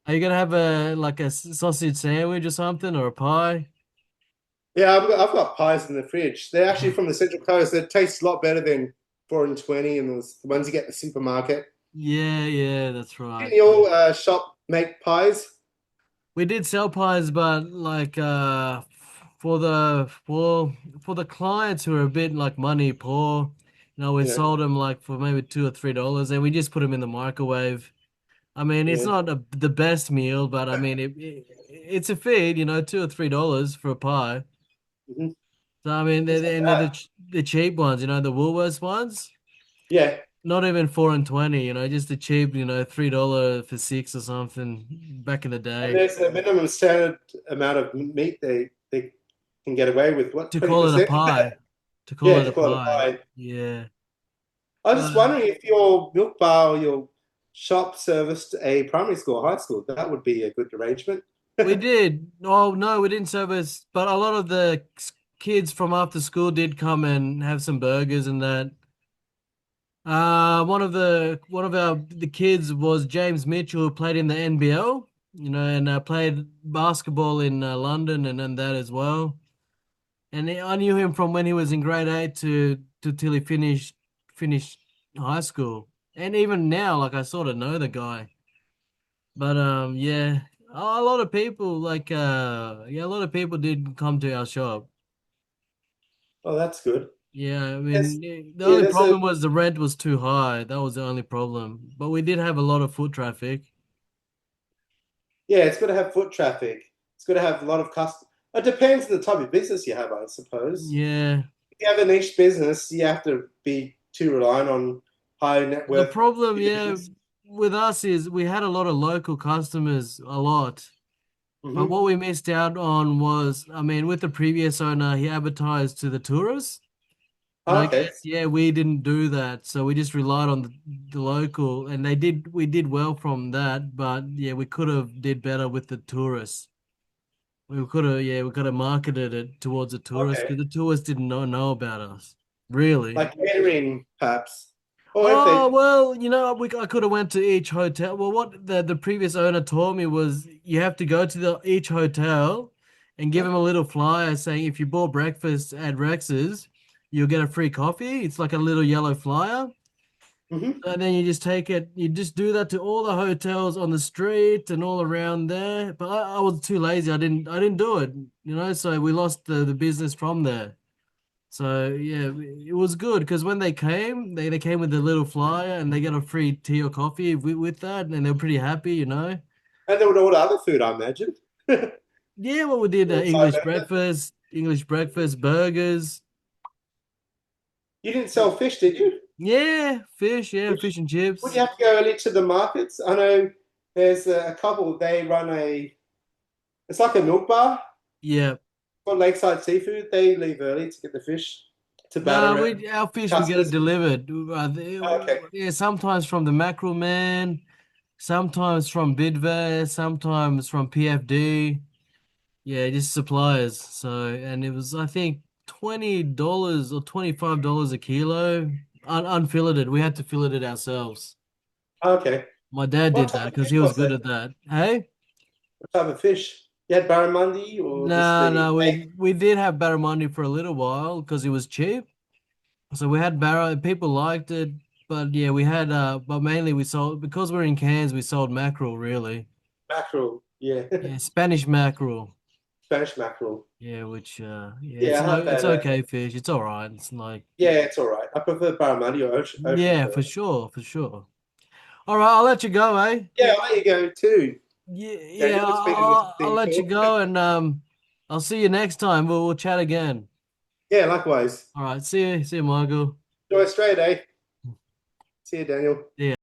Are you gonna have a sausage sandwich or something, or a pie? Yeah, I've got pies in the fridge. They're actually from the Central Coast. They taste a lot better than 4 and 20 and the ones you get at the supermarket. Yeah, yeah, that's right. Didn't your shop make pies? We did sell pies, but like for the for the clients who are a bit like money poor, we Yeah, sold them like for maybe $2 or $3, and we just put them in the microwave. I mean, it's yeah. not the best meal, but I mean it's a feed, $2 or $3 for a pie. Mhm. So I mean, That's not they're bad. the cheap ones, the Woolworths ones. Yeah, Not even 4 and 20, just the cheap, $3 for six or something back in the and day. there's a minimum standard amount of meat they can get away with. What, To call it a 20%? pie. To call Yeah, it to a call it a pie. pie. Yeah. I was just Uh, wondering if your milk bar or your shop serviced a primary school or high school. That would be a good arrangement. we did. Oh, no, we didn't service, but a lot of the kids from after school did come and have some burgers and that. One of the kids was James Mitchell, who played in the NBL, and played basketball in London and that as well. And I knew him from when he was in grade eight to till he finished high school. And even now, like I sort of know the guy. But yeah, a lot of people yeah, a lot of people did come to our shop. Oh, that's good. Yeah, I There's, mean, the yeah, only there's a problem was the rent was too high. That was the only problem. But we did have a lot of foot traffic. yeah. It's got to have foot traffic. It's got to have a lot of custom. It depends on the type of business you have, I suppose. Yeah. If you have a niche business, you have to be too reliant on high net The worth problem, yeah, individuals. with us is we had a lot of local customers, a lot. But Hmm. what we missed out on was, I mean, with the previous owner, he advertised to the tourists. And I Okay, guess, yeah, we didn't do that. So we just relied on the local, and we did well from that. But yeah, we could have did better with the tourists. We could have marketed it towards the tourists okay. because the tourists didn't know about us, really. Like catering, perhaps. Or if Oh they, well, I could have went to each hotel. Well, what the previous owner told me was you have to go to each hotel and give yeah. them a little flyer saying if you bought breakfast at Rex's, you'll get a free coffee. It's like a little yellow flyer. Hmm. And then you just take it, you just do that to all the hotels on the street and all around there. But I was too lazy. I didn't do it, so we lost the business from there. So yeah, it was good because when they came with a little flyer and they got a free tea or coffee with that, and they were pretty happy. And they would order other food, I imagine. Yeah, what we did, English breakfast, burgers. You didn't sell fish, did you? Yeah, fish and Would you chips. have to go early to the markets? I know there's a couple, they run it's like a milk bar Yeah. for Lakeside Seafood. They leave early to get the fish to No, batter we our fish we get it customers. delivered. Oh, okay. Yeah, sometimes from the Mackerel Man, sometimes from Bidvest, sometimes from PFD. Yeah, just suppliers. So, and it was, I think, $20 or $25 a kilo, unfilleted. We had to fillet it ourselves. Okay. My dad What did type that of because fish he was was good it? at that. Hey? What type of fish? You had barramundi or just No, the no, steak? we did have barramundi for a little while because it was cheap. So we had barra, people liked it, but yeah, but mainly we sold because we're in Cairns, we sold mackerel really. Mackerel. Yeah. Yeah, Spanish mackerel. Spanish mackerel. Yeah, which yeah, Yeah, I had it's that. okay fish. It's all right. It's like Yeah, it's all right. I prefer barramundi or ocean yeah, for perch. sure, for sure. All right, I'll let you go, eh? Yeah, I'll let you go too. Yeah, yeah, Daniel, it's been awesome I'll seeing you let you talk. go, and I'll see you next time. We'll chat again. Yeah, likewise. All right, see you, Michael. Enjoy Australia, eh? See you, Daniel. See ya.